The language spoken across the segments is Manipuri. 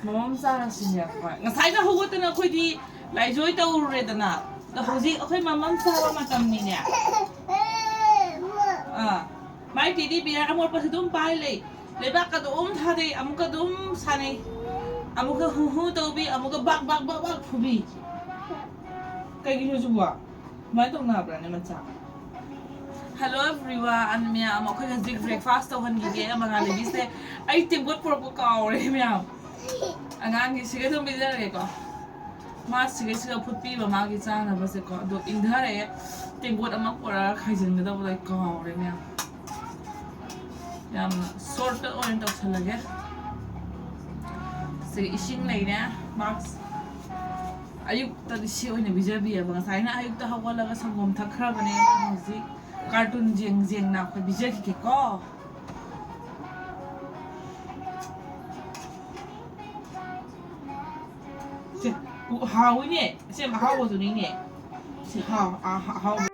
ꯃꯃꯝ ꯆꯥꯔꯁꯤꯅꯦ ꯍꯣꯏ ꯉꯁꯥꯏꯅ ꯍꯧꯒꯠꯇꯅ ꯑꯩꯈꯣꯏꯗꯤ ꯂꯥꯏꯖꯣꯏ ꯇꯧꯔꯨꯔꯦꯗꯅ ꯑꯗꯣ ꯍꯧꯖꯤꯛ ꯑꯩꯈꯣꯏ ꯃꯃꯝ ꯆꯥꯕ ꯃꯇꯝꯅꯤꯅꯦ ꯃꯥꯏ ꯇꯤꯗꯤ ꯕꯤꯌꯥꯔ ꯑꯃꯣꯠꯄꯁꯨ ꯑꯗꯨꯝ ꯄꯥꯏ ꯂꯩ ꯂꯩꯕꯥꯛꯀ ꯑꯗꯨꯝ ꯊꯥꯗꯩ ꯑꯃꯨꯛꯀ ꯑꯗꯨꯝ ꯁꯥꯟꯅꯩ ꯑꯃꯨꯛꯀ ꯍꯨ ꯍꯨ ꯇꯧꯕꯤ ꯑꯃꯨꯛꯀ ꯕꯥꯛ ꯕꯥꯛ ꯕꯥꯛ ꯕꯥꯛ ꯐꯨꯕꯤ ꯀꯩꯒꯤꯅꯣ ꯁꯤꯕꯣ ꯀꯃꯥꯏꯅ ꯇꯧꯅꯕ꯭ꯔꯥꯅꯦ ꯃꯆꯥ ꯍꯜꯂꯣ ꯑꯦꯚ꯭ꯔꯤꯋꯥꯟ ꯃꯌꯥꯝ ꯑꯩꯈꯣꯏ ꯍꯧꯖꯤꯛ ꯕ꯭ꯔꯦꯛꯐꯥꯁ ꯇꯧꯍꯟꯈꯤꯒꯦ ꯃꯉꯥꯜꯂꯩꯕꯤꯁꯦ ꯑꯩ ꯇꯦꯡꯀꯣꯠ ꯄꯨꯔꯛꯄ ꯀꯥꯎꯔꯦ ꯃꯌꯥꯝ ꯑꯉꯥꯡꯒꯤ ꯁꯤꯒ ꯑꯗꯨꯝ ꯄꯤꯖꯔꯒꯦꯀꯣ ꯃꯥ ꯁꯤꯒ ꯐꯨꯠꯄꯤꯕ ꯃꯥꯒꯤ ꯆꯥꯅꯕꯁꯦꯀꯣ ꯑꯗꯣ ꯏꯪꯊꯔꯛꯑꯦ ꯇꯦꯡꯀꯣꯠ ꯑꯃ ꯄꯨꯔꯛꯒ ꯈꯥꯏꯖꯤꯟꯒꯗꯕꯗꯣ ꯑꯩ ꯀꯥꯎꯔꯦ ꯃꯌꯥꯝ ꯌꯥꯝꯅ ꯁꯣꯔꯠꯇ ꯑꯣꯏꯅ ꯇꯧꯁꯜꯂꯒꯦ ꯁꯤ ꯏꯁꯤꯡ ꯂꯩꯔꯦ ꯃꯥꯛꯁ ꯑꯌꯨꯛꯇꯗꯤ ꯁꯤ ꯑꯣꯏꯅ ꯄꯤꯖꯕꯤꯑꯕ ꯉꯁꯥꯏꯅ ꯑꯌꯨꯛꯇ ꯍꯧꯒꯠꯂꯒ ꯁꯪꯒꯣꯝ ꯊꯛꯈ꯭ꯔꯕꯅꯦ ꯍꯧꯖꯤꯛ ꯀꯥꯔꯇꯨꯟ ꯌꯦꯡꯅ ꯑꯩꯈꯣꯏ ꯄꯤꯖꯈꯤꯒꯦꯀꯣ ꯍꯥꯎꯏꯅꯦ ꯁꯦ ꯑꯍꯥꯎꯕꯗꯨꯅꯤꯅꯦ ꯁꯤ ꯑꯍꯥꯎꯕ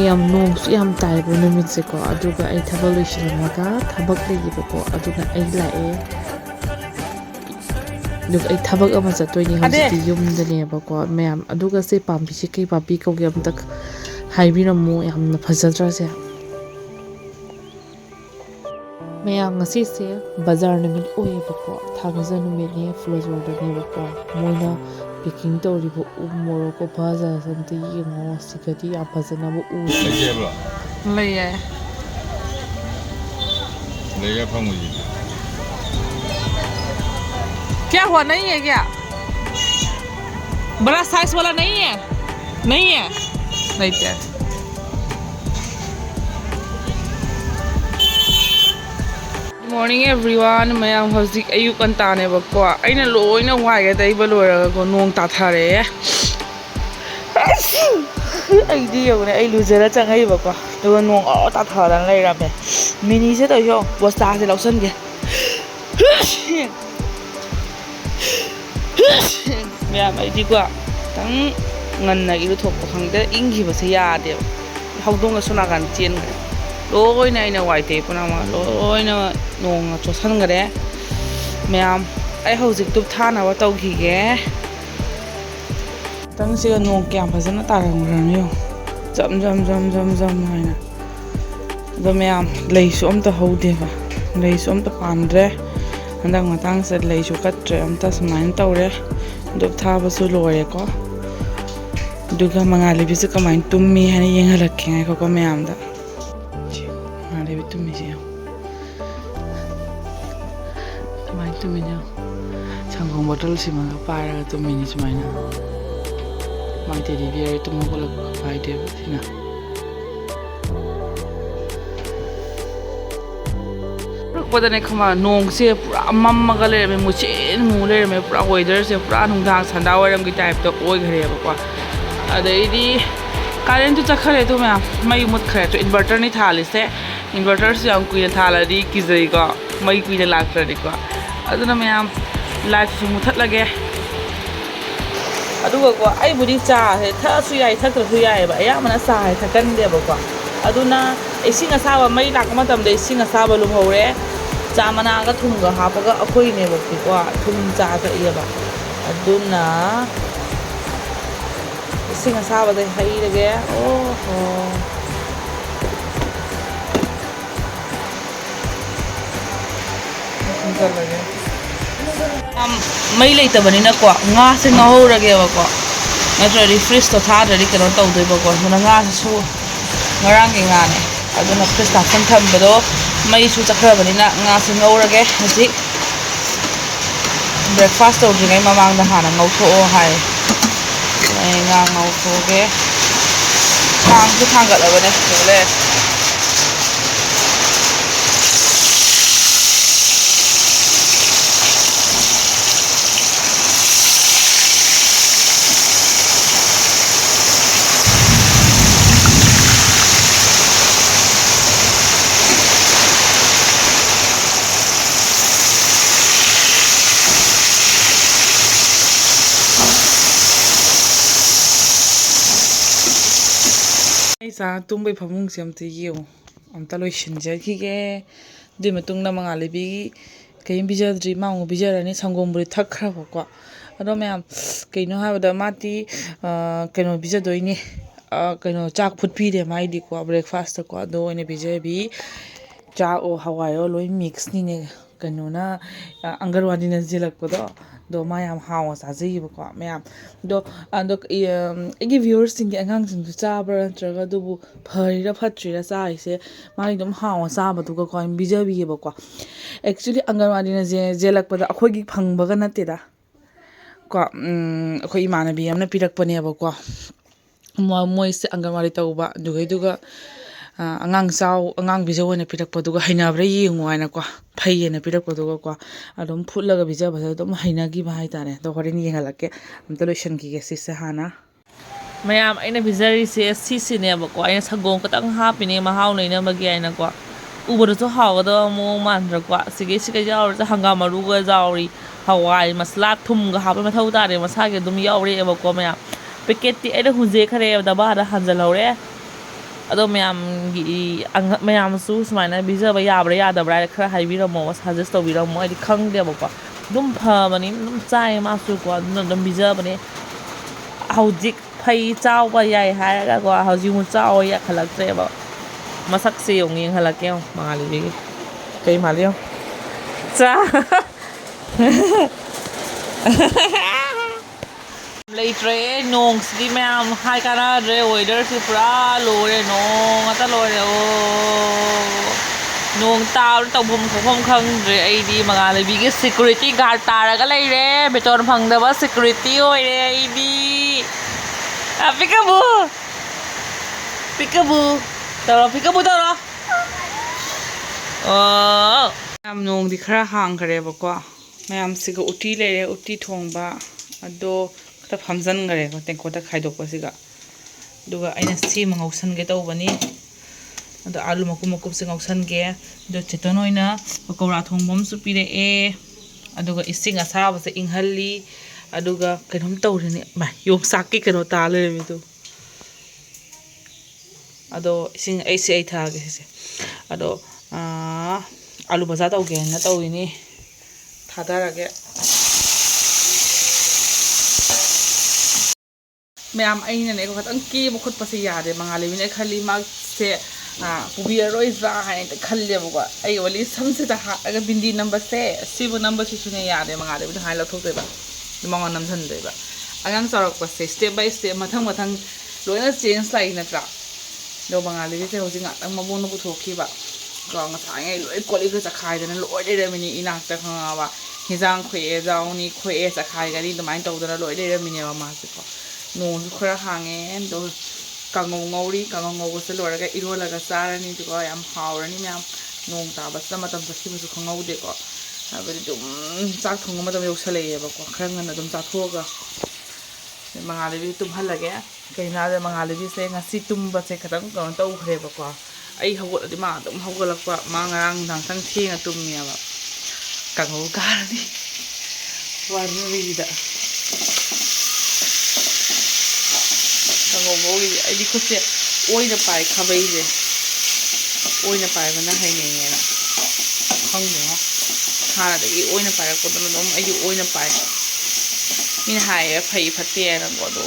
ꯃꯌꯥꯝ ꯅꯣꯡꯁꯨ ꯌꯥꯝ ꯇꯥꯏꯕ ꯅꯨꯃꯤꯠꯁꯦꯀꯣ ꯑꯗꯨꯒ ꯑꯩ ꯊꯕꯛ ꯂꯣꯏꯁꯤꯜꯂꯝꯃꯒ ꯊꯕꯛ ꯂꯩꯌꯦꯕꯀꯣ ꯑꯗꯨꯅ ꯑꯩ ꯂꯥꯛꯑꯦ ꯑꯗꯨꯒ ꯑꯩ ꯊꯕꯛ ꯑꯃ ꯆꯠꯇꯣꯏꯅꯦ ꯍꯧꯖꯤꯛꯇꯤ ꯌꯨꯝꯗꯅꯦꯕꯀꯣ ꯃꯌꯥꯝ ꯑꯗꯨꯒ ꯁꯤ ꯄꯥꯝꯕꯤꯁꯦ ꯀꯩ ꯄꯥꯝꯕꯤ ꯀꯧꯒꯦ ꯑꯝꯇ ꯍꯥꯏꯕꯤꯔꯝꯃꯣ ꯌꯥꯝꯅ ꯐꯖꯗ꯭ꯔꯁꯦ ꯃꯌꯥꯝ ꯉꯁꯤꯁꯦ ꯕꯖꯥꯔ ꯅꯨꯃꯤꯠ ꯑꯣꯏꯌꯦꯕꯀꯣ ꯊꯥꯡꯖ ꯅꯨꯃꯤꯠꯅꯦ ꯐ꯭ꯂꯣꯖꯣꯔꯗꯅꯦꯕꯀꯣ ꯃꯣꯏꯅ ꯄꯦꯛꯀꯤꯡ ꯇꯧꯔꯤꯕ ꯎ ꯃꯣꯔꯣꯛ ꯈꯨꯐꯖꯁꯦ ꯑꯝꯇ ꯌꯦꯡꯉꯣ ꯁꯤꯒꯗꯤ ꯌꯥꯝ ꯐꯖꯅꯕ ꯎꯁꯦ ꯂꯩꯌꯦ लेगा फंगुजी क्या हुआ नहीं है क्या बड़ा साइज वाला नहीं है नहीं है मॉर्निंग एवरीवन मैं हजिक अयुक अंतानेबको अइना लोइना वाइगे दैबा लोइरगको नोंग ताथारे अइदी यौने अइ लुजरा चंगैबको दुगा नोंग ताथारन लैरामे मिनी से तयो बस्ता से लौसनगे मैम अइदीको तंग ngân này iru thok khang de ing hi ba se ya de hawdong so na gan chen loi na ina wai te puna ma loi na nong cho san gare मैम आई हौजिक तुब थानावा तौखिगे तंगसिगा नों क्याम फजन तारंग्रानियो जम जम जम जम जम हाइना दो मैम लैसु अमता हौदेबा लैसु अमता पांद्रे हंदक मतंग से लैसु कट्रे अमता समाइन तौरे दुब थाबसु लोरेको दुगा मंगालिबिसु कमाइन तुम्मी हानि येंगलक्खे को मैम दा मंगालिबि तुम्मी जे तुमिनो सांगों बटल सिमा पारा तुमिनी सुमाइना माइ तेरी बियर तुम को लग फाइ दे थिना पदने खमा नोंग से पूरा मम्मगा ले में मुचेन मु ले में पूरा वेदर से पूरा नुंदांग संदा वरम की टाइप तो ओइ घरे बको अदैदी करेंट चखरे तो मई मुत खरे तो इन्वर्टर नि थाले से इन्वर्टर से हम कुइना थालादी किजै को मई कुइना लाक्तरदि को अदुना मैम लाइफ से मुथत लगे अदुगा को आई बुदी चा है थसु याई थकसु याई बा या मना सा है थकन दे बको अदुना इसिंग असाबा मई लाक मतम दे इसिंग असाबा लुम होरे चा मना गा थुम गा हापगा अखोई ने बकी को थुम चा का इबा अदुना इसिंग असाबा दे हई लगे ओहो कर लगे हम मई लेतबनी ना को nga se ngahorage ba ko natrari freeze to thadari kano tawdoi ba ko na nga su ngarang ge nga ne aduna freeze ta san tham bado mai su chakhrabani na nga se ngahorage hasi breakfast to jingai mamang da hana ngawtho hai nga ngawtho ge thang su thang ga labane le सा तुम्बे फमुंग से अमते यो अमता लोइशन जखिगे दुइ मतुंग ना मंगालिबि कहीं बिजद्री मांगो बिजरानी संगोम बुरि थखराबको अदो मैम कइनो हाबदा माती कइनो बिजदोइनी कइनो चाक फुटपीदे माइदी को ब्रेकफास्ट को अदो ओइने बिजेबि चा ओ हवायो लोइ मिक्स नीने कइनो ना अंगरवादी ना जिलकपदो दो मायाम हाव साजैबको मैम दो अंदो एगी व्यूअर्स सिंग अंगांग सिंग चाब्रा नत्रगा दुबु फरिरा फत्रिरा चाइसे माइ दम हाव चाबदुगा को बिजबिबको एक्चुअली अंगरवादी ना जेलकपदा अखोगी फंगबगा नतेदा को अखोई इमानबी हमना पिरकपनेबको मोइसे अंगनवाड़ी तौबा दुगैदुगा angang sau angang bijo ne pirak paduga haina bra yingu aina ko phai ne pirak paduga ko adum phulaga bija basa dum haina gi bhai tare to horin yingalake am solution ki ge se hana mayam aina bizari se si ne ba ko aina sagong ka tang ha pine ma haw nei na ma gi aina ko ubar to haw da mo man ra ko sige jaw ra hanga maru ga jawri hawai masla thum ga ha ma thau tare ma sa ge dum yawri ba ko mayam packet ti aina hunje khare da ba da hanjal hore अदो मैम सुमायना बीजब याब्रा यादब्रा खरा हाइबिरमो सजेस्ट तौबिरमो आदि खंगदेबको दुम फबनी दुम चाय मासु को दुम बीजबने हौजिक फै चावबा याय हायगा को हौजिक मु चाव या खलक्त्रेबा मसक से योंग यंगहलके मालिबि कई मालियो चा लेट्रे नोंग सिदि मैम हाय कानाद्रे वेदर से पूरा लोरे नोंग आता लोरे ओ नोंग ताव तौबम खफम खंग्रे आइदि मंगालिबि के सिक्योरिटी गार्ड तारगा लैरे बेतन फंगदबा सिक्योरिटी होइरे आइदि पिकाबू तरो मैम नोंग दि खरा हांगखरेबको मैम सिगा उटी लेरे उटी थोंबा अदो तब हमजन गरे को तेंको तक खाइदोक पसिगा दुगा आइना सी मंगौसन के तौबनी अदो आलू मकुम मकुम से ngौसन के दो चेतन ओइना पकौड़ा थोंबम सु पिरे ए अदुगा इसिंग असाब से इंहल्ली ꯑꯗꯨꯒ ꯀꯩꯅꯣꯝ ꯇꯧꯔꯤꯅꯤ ꯌꯣꯡꯆꯥꯛꯀꯤ ꯀꯩꯅꯣ ꯇꯥ ꯂꯩꯔꯝꯃꯤꯗꯣ ꯑꯗꯣ ꯏꯁꯤꯡ ꯑꯩ ꯊꯛꯑꯒꯦ ꯁꯤꯁꯦ ꯑꯗꯣ ꯑꯂꯨ ꯚꯖꯥ ꯇꯧꯒꯦꯅ ꯇꯧꯔꯤꯅꯤ ꯊꯥꯗꯔꯒꯦ ꯃꯌꯥꯝ ꯑꯩꯅꯅꯦ ꯈꯤꯇꯪ ꯀꯦꯕ ꯈꯣꯠꯄꯁꯦ ꯌꯥꯗꯦ ꯃꯉꯥꯜꯂꯩꯕꯤꯅ ꯈꯜꯂꯤ ꯃꯥꯁꯦ ꯄꯨꯕꯤꯔꯔꯣꯏꯗ꯭ꯔꯥ ꯍꯥꯏꯅ ꯈꯜꯂꯦꯕꯀꯣ ꯑꯩ ꯑꯣꯟꯂꯤ ꯁꯝꯁꯤꯗ ꯍꯥꯠꯂꯒ ꯕꯤꯟꯗꯤ ꯅꯝꯕꯁꯦ ꯁꯤꯕꯨ ꯅꯝꯕꯁꯤꯁꯨꯅꯦ ꯌꯥꯗꯦ ꯃꯉꯥꯜꯂꯩꯕꯤꯅ ꯍꯥꯏꯅ ꯂꯧꯊꯣꯛꯇꯣꯏꯕ ꯃꯉꯣꯟ ꯅꯝꯁꯤꯟꯗꯣꯏꯕ ꯑꯉꯥꯡ ꯆꯥꯎꯔꯛꯄꯁꯦ ꯁ꯭ꯇꯦꯞ ꯕꯥꯏ ꯁ꯭ꯇꯦꯞ ꯃꯊꯪ ꯂꯣꯏꯅ ꯆꯦꯟꯖ ꯂꯥꯛꯏ ꯅꯠꯇ꯭ꯔꯥ ꯑꯗꯣ ꯃꯉꯥꯜꯂꯩꯕꯤꯁꯦ ꯍꯧꯖꯤꯛ ꯉꯥꯛꯇꯪ ꯃꯕꯣꯛꯅ ꯄꯨꯊꯣꯛꯈꯤꯕ ꯀꯣ ꯉꯁꯥꯏꯉꯩ ꯂꯣꯏ ꯀꯣꯜꯂꯤꯒ ꯆꯈꯥꯏꯗꯅ ꯂꯣꯏ ꯂꯩꯔꯝꯃꯤꯅꯤ ꯏꯅꯥꯛꯇ ꯈꯪꯉꯕ ꯍꯤꯟꯖꯥꯡ ꯈꯣꯛꯑꯦ ꯌꯥꯎꯅꯤ ꯈꯣꯛꯑꯦ ꯆꯈꯥꯏꯒꯅꯤ ꯑꯗꯨꯃꯥꯏꯅ ꯇꯧꯗꯅ ꯂꯣꯏ ꯂꯩꯔꯝꯃꯤꯅꯦꯕ ꯃꯥꯁꯦꯀꯣ ꯅꯣꯡꯁꯨ ꯈꯔ ꯍꯥꯡꯉꯦ ꯑꯗꯣ ꯀꯥꯡꯉꯧ ꯉꯧꯔꯤ ꯀꯥꯡꯉꯧ ꯉꯧꯕꯁꯦ ꯂꯣꯏꯔꯒ ꯏꯔꯣꯜꯂꯒ ꯆꯥꯔꯅꯤ ꯑꯗꯨꯒ ꯌꯥꯝ ꯍꯥꯎꯔꯅꯤ ꯃꯌꯥꯝ ꯅꯣꯡ ꯇꯥꯕꯁꯤꯗ ꯃꯇꯝ ꯆꯠꯈꯤꯕꯁꯨ ꯈꯪꯍꯧꯗꯦꯀꯣ ꯍꯥꯏꯕꯗꯤ ꯑꯗꯨꯝ ꯆꯥꯛ ꯊꯣꯡꯕ ꯃꯇꯝ ꯌꯧꯁꯜꯂꯛꯑꯦꯕꯀꯣ ꯈꯔ ꯉꯟꯅ ꯑꯗꯨꯝ ꯆꯥꯊꯣꯛꯑꯒ ꯃꯉꯥꯜꯂꯩꯕꯤ ꯇꯨꯝꯍꯜꯂꯒꯦ ꯀꯩꯅꯣ ꯍꯥꯏꯕꯗ ꯃꯉꯥꯜꯂꯩꯕꯤꯁꯦ ꯉꯁꯤ ꯇꯨꯝꯕꯁꯦ ꯈꯤꯇꯪ ꯀꯩꯅꯣ ꯇꯧꯈ꯭ꯔꯦꯕꯀꯣ ꯑꯩ ꯍꯧꯒꯠꯂꯗꯤ ꯃꯥ ꯑꯗꯨꯝ ꯍꯧꯒꯠꯂꯛꯄ ꯃꯥ ꯉꯔꯥꯡ ꯅꯨꯡꯗꯥꯡꯇꯪ ꯊꯦꯡꯅ ꯇꯨꯝꯃꯦꯕ ꯀꯥꯡꯍꯧ ꯀꯥꯔꯅꯤ ꯋꯥꯔꯤꯗ ꯀꯥꯡꯍꯧ ꯉꯧꯔꯤꯁꯦ ꯑꯩꯗꯤ ꯈꯨꯠꯁꯦ ꯑꯣꯏꯅ ꯄꯥꯏ ꯈꯥꯕꯩꯁꯦ ꯑꯣꯏꯅ ꯄꯥꯏꯕꯅ ꯍꯩꯅꯩꯌꯦꯅ ꯈꯪꯗꯦꯉꯣ ꯍꯥꯟꯅꯗꯒꯤ ꯑꯣꯏꯅ ꯄꯥꯏꯔꯛꯄꯗꯨꯅ ꯑꯗꯨꯝ ꯑꯩꯗꯤ ꯑꯣꯏꯅ ꯄꯥꯏ ꯃꯤꯅ ꯍꯥꯏꯌꯦ ꯐꯩ ꯐꯠꯇꯦꯅꯀꯣ ꯑꯗꯣ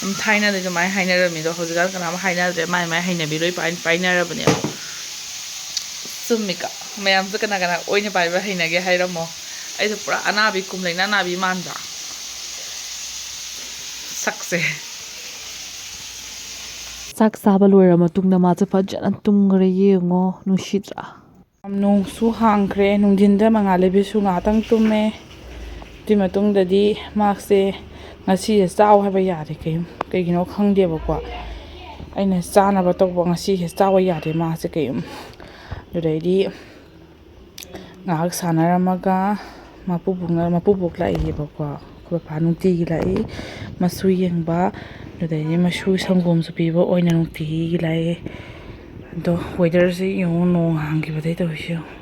ꯑꯗꯨꯝ ꯊꯥꯏꯅꯗꯤ ꯑꯗꯨꯃꯥꯏꯅ ꯍꯥꯏꯅꯔꯝꯃꯤꯗꯣ ꯍꯧꯖꯤꯛꯀꯥꯟ ꯀꯅꯥꯝ ꯍꯥꯏꯅꯗ꯭ꯔꯦ ꯃꯥꯏ ꯍꯩꯅꯕꯤ ꯂꯣꯏ ꯄꯥꯏꯅꯔꯕꯅꯦꯕ ꯆꯨꯝꯃꯤꯀ ꯃꯌꯥꯝꯁꯨ ꯀꯅꯥ ꯑꯣꯏꯅ ꯄꯥꯏꯕ ꯍꯩꯅꯒꯦ ꯍꯥꯏꯔꯝꯃꯣ ꯑꯩꯁꯨ ꯄꯨꯔꯥ ꯑꯅꯥꯕꯤ ꯀꯨꯝꯂꯩꯅ ꯑꯅꯥꯕꯤ ꯃꯥꯟꯗ꯭ꯔꯥ ꯁꯛꯁꯦ ꯆꯥꯛ ꯆꯥꯕ ꯂꯣꯏꯔ ꯃꯇꯨꯡꯗ ꯃꯥꯁꯦ ꯐꯖꯅ ꯇꯨꯝꯈ꯭ꯔꯦ ꯌꯦꯡꯉꯣ ꯅꯨꯡꯁꯤꯗ꯭ꯔꯥ ꯅꯣꯡꯁꯨ ꯍꯥꯡꯈ꯭ꯔꯦ ꯅꯨꯡꯊꯤꯟꯗ ꯃꯉꯥꯜꯂꯩꯕꯤꯁꯨ ꯉꯥꯏꯍꯥꯛꯇꯪ ꯇꯨꯝꯃꯦ ꯑꯗꯨꯏ ꯃꯇꯨꯡꯗꯗꯤ ꯃꯥꯁꯦ ꯉꯁꯤꯁꯦ ꯆꯥꯎ ꯍꯥꯏꯕ ꯌꯥꯗꯦ ꯀꯩꯒꯤꯅꯣ ꯈꯪꯗꯦꯕꯀꯣ ꯑꯩꯅ ꯆꯥꯅꯕ ꯇꯧꯕ ꯉꯁꯤꯁꯦ ꯆꯥꯎꯕ ꯌꯥꯗꯦ ꯃꯥꯁꯦ ꯑꯗꯨꯗꯩꯗꯤ ꯉꯥꯏꯍꯥꯛ ꯁꯥꯟꯅꯔꯝꯃꯒ ꯃꯄꯨꯕꯣꯛ ꯂꯥꯛꯏꯌꯦꯕꯀꯣ ꯑꯩꯈꯣꯏ ꯄꯄꯥ ꯅꯨꯡꯇꯤꯒꯤ ꯂꯥꯛꯏ ꯃꯁꯨ ꯌꯦꯡꯕ ꯑꯗꯨꯗꯩꯗꯤ ꯃꯁꯨ ꯁꯪꯒꯣꯝꯁꯨ ꯄꯤꯕ ꯑꯣꯏꯅ ꯅꯨꯡꯇꯤꯒꯤ ꯂꯥꯛꯏ ꯑꯗꯣ ꯋꯦꯗꯔꯁꯦ ꯌꯦꯡꯉꯣ ꯅꯣꯡ ꯍꯥꯡꯈꯤꯕꯗꯩ ꯇꯧꯔꯤꯁꯦ ꯌꯦꯡꯉꯣ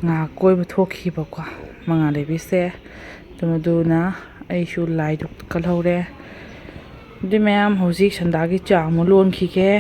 ꯉꯥꯏꯍꯥꯛ ꯀꯣꯏꯕ ꯊꯣꯛꯈꯤꯕꯀꯣ ꯃꯉꯥꯜꯂꯩꯕꯤꯁꯦ ꯑꯗꯨꯅ ꯑꯩꯁꯨ ꯂꯥꯏꯗꯨꯛ ꯀꯜꯍꯧꯔꯦ ꯑꯗꯨꯏ ꯃꯌꯥꯝ ꯍꯧꯖꯤꯛ ꯁꯟꯗꯥꯒꯤ ꯆꯥ ꯑꯃꯨꯛ ꯂꯣꯟꯈꯤꯒꯦ